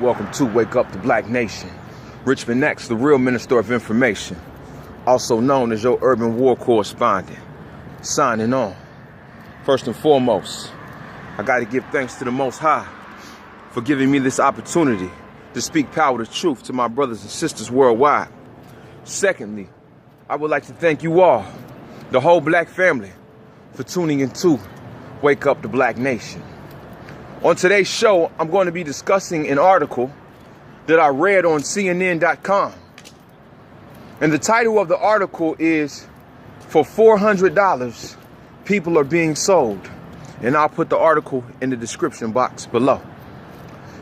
Welcome to Wake Up the Black Nation. Richmond X, the real minister of information, also known as your urban war correspondent, signing on. First and foremost, I got to give thanks to the Most High for giving me this opportunity to speak power to truth to my brothers and sisters worldwide. Secondly, I would like to thank you all, the whole black family, for tuning into Wake Up the Black Nation. On today's show, I'm going to be discussing an article that I read on CNN.com. And the title of the article is, "For $400, people are being sold." And I'll put the article in the description box below.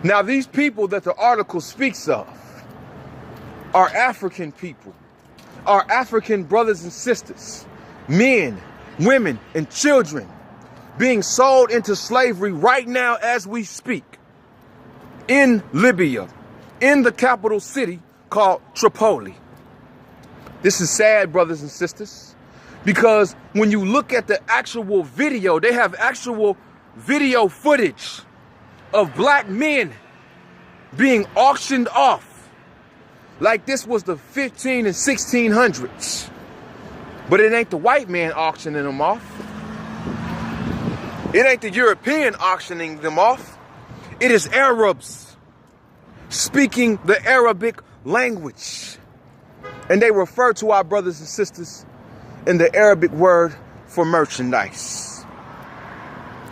Now, these people that the article speaks of are African people, are African brothers and sisters, men, women, and children being sold into slavery right now as we speak in Libya, in the capital city called Tripoli. This is sad, brothers and sisters, because when you look at the actual video, they have actual video footage of black men being auctioned off like this was the 15 and 1600s. But it ain't the white man auctioning them off. It ain't the European auctioning them off. It is Arabs speaking the Arabic language. And they refer to our brothers and sisters in the Arabic word for merchandise.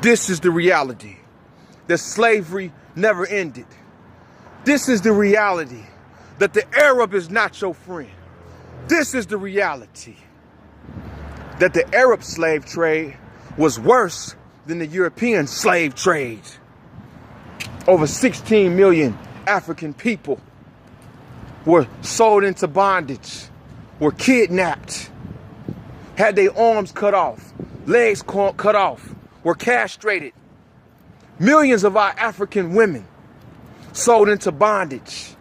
This is the reality, that slavery never ended. This is the reality, that the Arab is not your friend. This is the reality, that the Arab slave trade was worse than the European slave trade. Over 16 million African people were sold into bondage, were kidnapped, had their arms cut off, legs cut off, were castrated. Millions of our African women sold into bondage.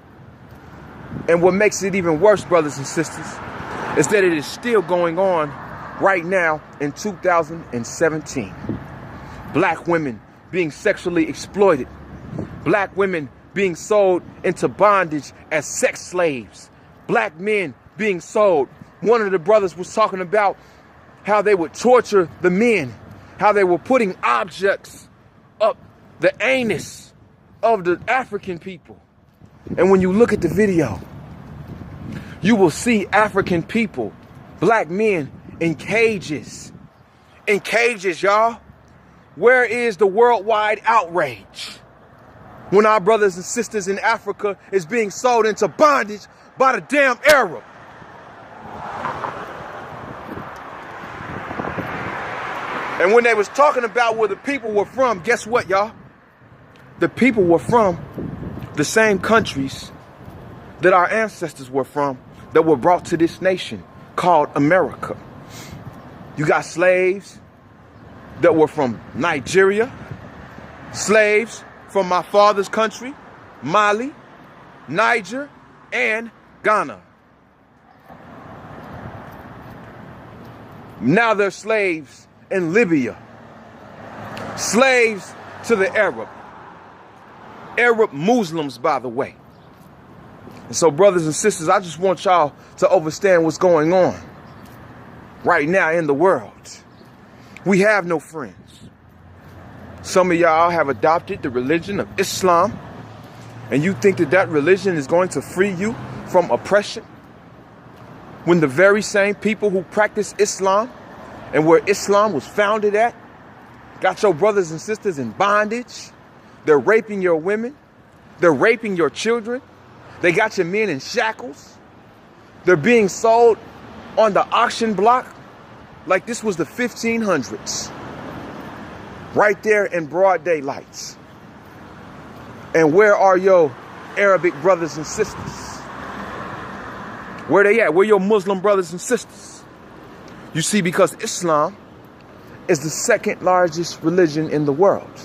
And what makes it even worse, brothers and sisters, is that it is still going on right now in 2017. Black women being sexually exploited. Black women being sold into bondage as sex slaves. Black men being sold. One of the brothers was talking about how they would torture the men, how they were putting objects up the anus of the African people. And when you look at the video, you will see African people, black men, in cages. In cages, y'all. Where is the worldwide outrage when our brothers and sisters in Africa is being sold into bondage by the damn Arab? And when they was talking about where the people were from, guess what, y'all? The people were from the same countries that our ancestors were from, that were brought to this nation called America. You got slaves that were from Nigeria, slaves from my father's country, Mali, Niger, and Ghana. Now they're slaves in Libya, slaves to the Arab Muslims, by the way. And so, brothers and sisters, I just want y'all to understand what's going on right now in the world. We have no friends. Some of y'all have adopted the religion of Islam, and you think that that religion is going to free you from oppression, when the very same people who practice Islam and where Islam was founded at got your brothers and sisters in bondage. They're raping your women. They're raping your children. They got your men in shackles. They're being sold on the auction block like this was the 1500s. Right there in broad daylight. And where are your Arabic brothers and sisters? Where they at? Where your Muslim brothers and sisters? You see, because Islam is the second largest religion in the world.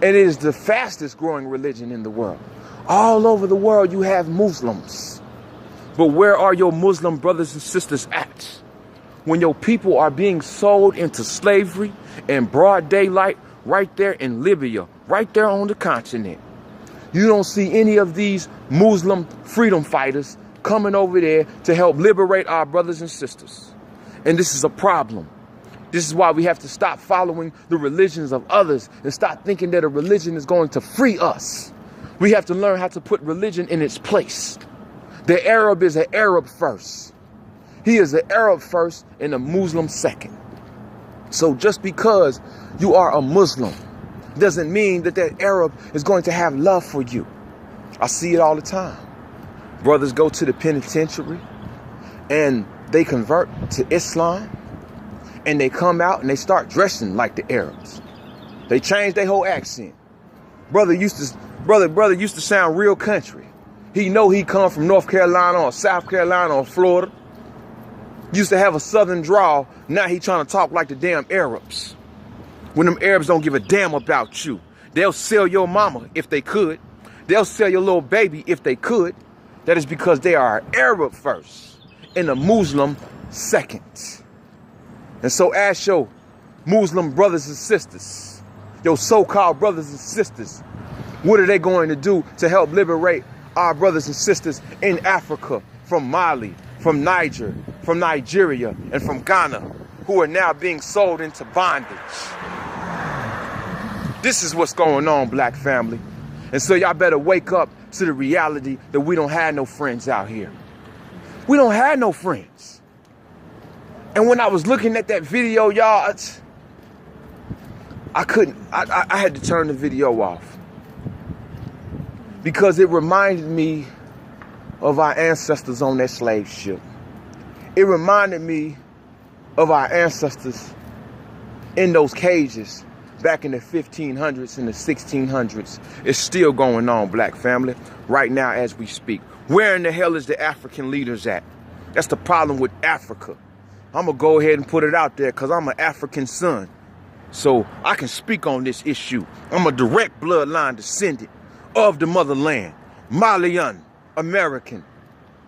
And it is the fastest growing religion in the world. All over the world you have Muslims. But where are your Muslim brothers and sisters at when your people are being sold into slavery in broad daylight right there in Libya, right there on the continent? You don't see any of these Muslim freedom fighters coming over there to help liberate our brothers and sisters. And this is a problem. This is why we have to stop following the religions of others and stop thinking that a religion is going to free us. We have to learn how to put religion in its place. The Arab is an Arab first. He is an Arab first and a Muslim second. So just because you are a Muslim doesn't mean that that Arab is going to have love for you. I see it all the time. Brothers go to the penitentiary and they convert to Islam and they come out and they start dressing like the Arabs. They change their whole accent. Brother used to sound real country. He know he come from North Carolina or South Carolina or Florida. Used to have a southern drawl. Now he trying to talk like the damn Arabs. When them Arabs don't give a damn about you. They'll sell your mama if they could. They'll sell your little baby if they could. That is because they are Arab first and a Muslim second. And so ask your Muslim brothers and sisters, your so-called brothers and sisters, what are they going to do to help liberate our brothers and sisters in Africa, from Mali, from Niger, from Nigeria, and from Ghana, who are now being sold into bondage? This is what's going on, black family. And so y'all better wake up to the reality that we don't have no friends out here. We don't have no friends. And when I was looking at that video, y'all, I had to turn the video off. Because it reminded me of our ancestors on that slave ship. It reminded me of our ancestors in those cages back in the 1500s and the 1600s. It's still going on, black family, right now as we speak. Where in the hell is the African leaders at? That's the problem with Africa. I'm going to go ahead and put it out there because I'm an African son. So I can speak on this issue. I'm a direct bloodline descendant of the motherland, Malian American.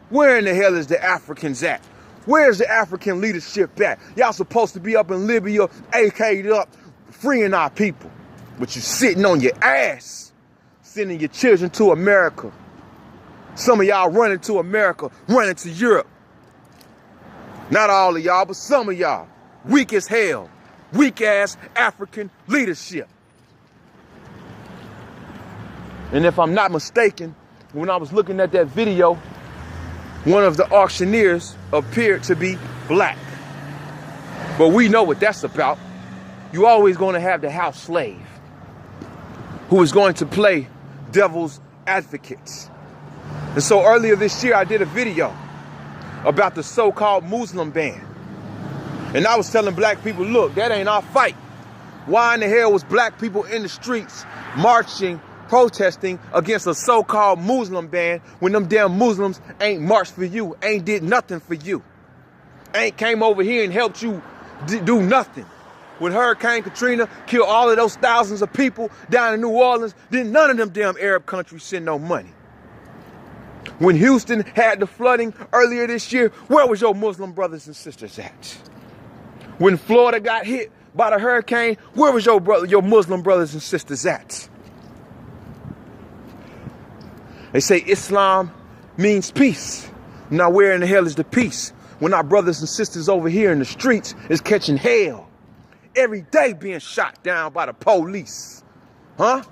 Where in the hell is the Africans at? Where's the African leadership at? Y'all supposed to be up in Libya, AK'd up, freeing our people. But you sitting on your ass, sending your children to America. Some of y'all running to America, running to Europe. Not all of y'all, but some of y'all. Weak as hell. Weak ass African leadership. And if I'm not mistaken, when I was looking at that video, one of the auctioneers appeared to be black. But we know what that's about. You always going to have the house slave who is going to play devil's advocates. And so earlier this year, I did a video about the so-called Muslim ban. And I was telling black people, look, that ain't our fight. Why in the hell was black people in the streets marching, protesting against a so-called Muslim ban when them damn Muslims ain't marched for you, ain't did nothing for you, ain't came over here and helped you do nothing? When Hurricane Katrina killed all of those thousands of people down in New Orleans, then none of them damn Arab countries send no money. When Houston had the flooding earlier this year, where was your Muslim brothers and sisters at? When Florida got hit by the hurricane, where was your Muslim brothers and sisters at? They say Islam means peace. Now where in the hell is the peace when our brothers and sisters over here in the streets is catching hell? Every day being shot down by the police. Huh?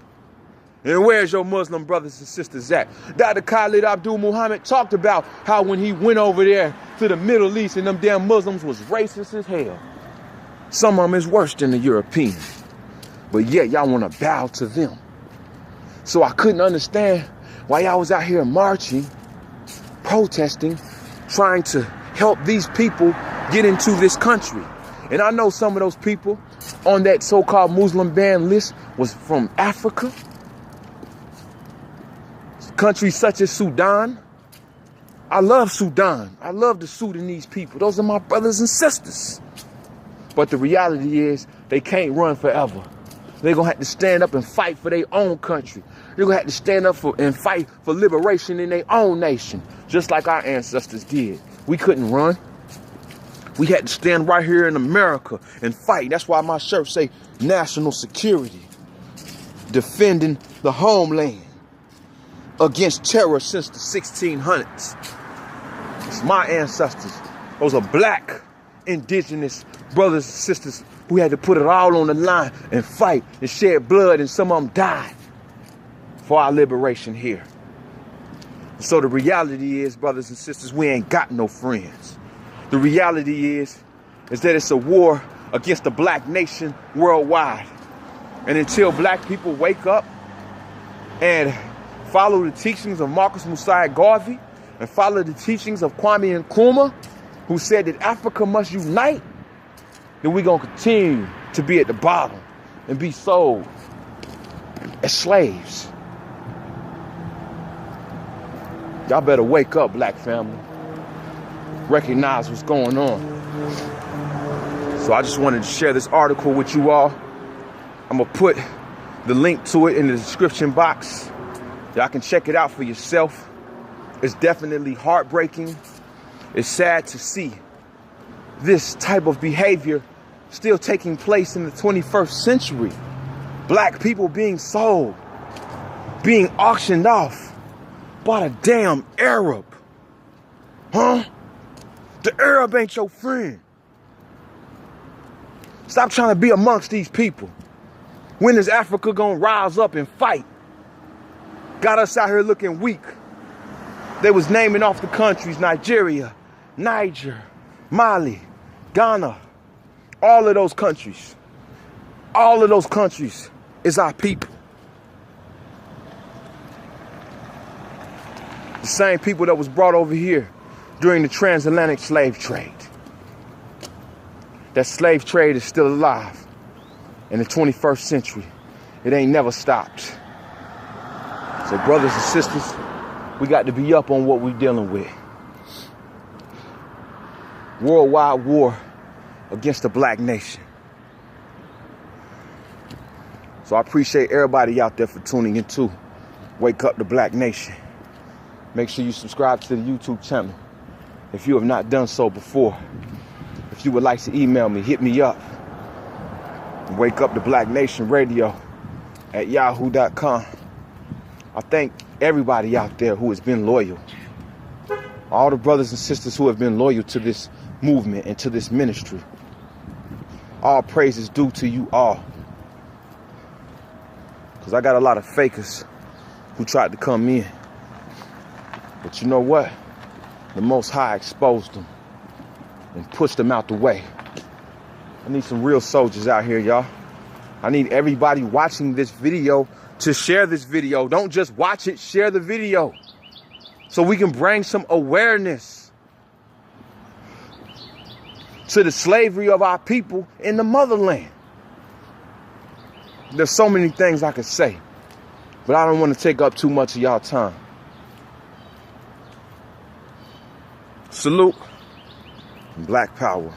And where's your Muslim brothers and sisters at? Dr. Khalid Abdul Muhammad talked about how when he went over there to the Middle East and them damn Muslims was racist as hell. Some of them is worse than the Europeans. But yet y'all want to bow to them. So I couldn't understand why y'all was out here marching, protesting, trying to help these people get into this country. And I know some of those people on that so-called Muslim ban list was from Africa. Countries such as Sudan. I love Sudan. I love the Sudanese people. Those are my brothers and sisters. But the reality is they can't run forever. They're going to have to stand up and fight for their own country. They're going to have to stand up and fight for liberation in their own nation, just like our ancestors did. We couldn't run. We had to stand right here in America and fight. That's why my shirt say national security, defending the homeland. against terror since the 1600s. It's my ancestors. Those are black indigenous brothers and sisters who had to put it all on the line and fight and shed blood, and some of them died for our liberation here. So the reality is, brothers and sisters, we ain't got no friends. The reality is that it's a war against the black nation worldwide. And until black people wake up and follow the teachings of Marcus Mosiah Garvey and follow the teachings of Kwame Nkrumah, who said that Africa must unite, then we're going to continue to be at the bottom and be sold as slaves. Y'all better wake up, black family. Recognize what's going on. So I just wanted to share this article with you all. I'm going to put the link to it in the description box. Y'all can check it out for yourself. It's definitely heartbreaking. It's sad to see this type of behavior still taking place in the 21st century. Black people being sold, being auctioned off by a damn Arab. Huh? The Arab ain't your friend. Stop trying to be amongst these people. When is Africa gonna rise up and fight? Got us out here looking weak. They was naming off the countries: Nigeria, Niger, Mali, Ghana. All of those countries. All of those countries is our people. The same people that was brought over here during the transatlantic slave trade. That slave trade is still alive in the 21st century. It ain't never stopped. So brothers and sisters, we got to be up on what we're dealing with. Worldwide war against the black nation. So I appreciate everybody out there for tuning in too. Wake up the black nation. Make sure you subscribe to the YouTube channel if you have not done so before. If you would like to email me, hit me up. Wake Up the Black Nation Radio at yahoo.com. I thank everybody out there who has been loyal. All the brothers and sisters who have been loyal to this movement and to this ministry. All praise is due to you all. Because I got a lot of fakers who tried to come in. But you know what? The Most High exposed them and pushed them out the way. I need some real soldiers out here, y'all. I need everybody watching this video to share this video. Don't just watch it, share the video. So we can bring some awareness to the slavery of our people in the motherland. There's so many things I could say, but I don't want to take up too much of y'all time. Salute and Black Power.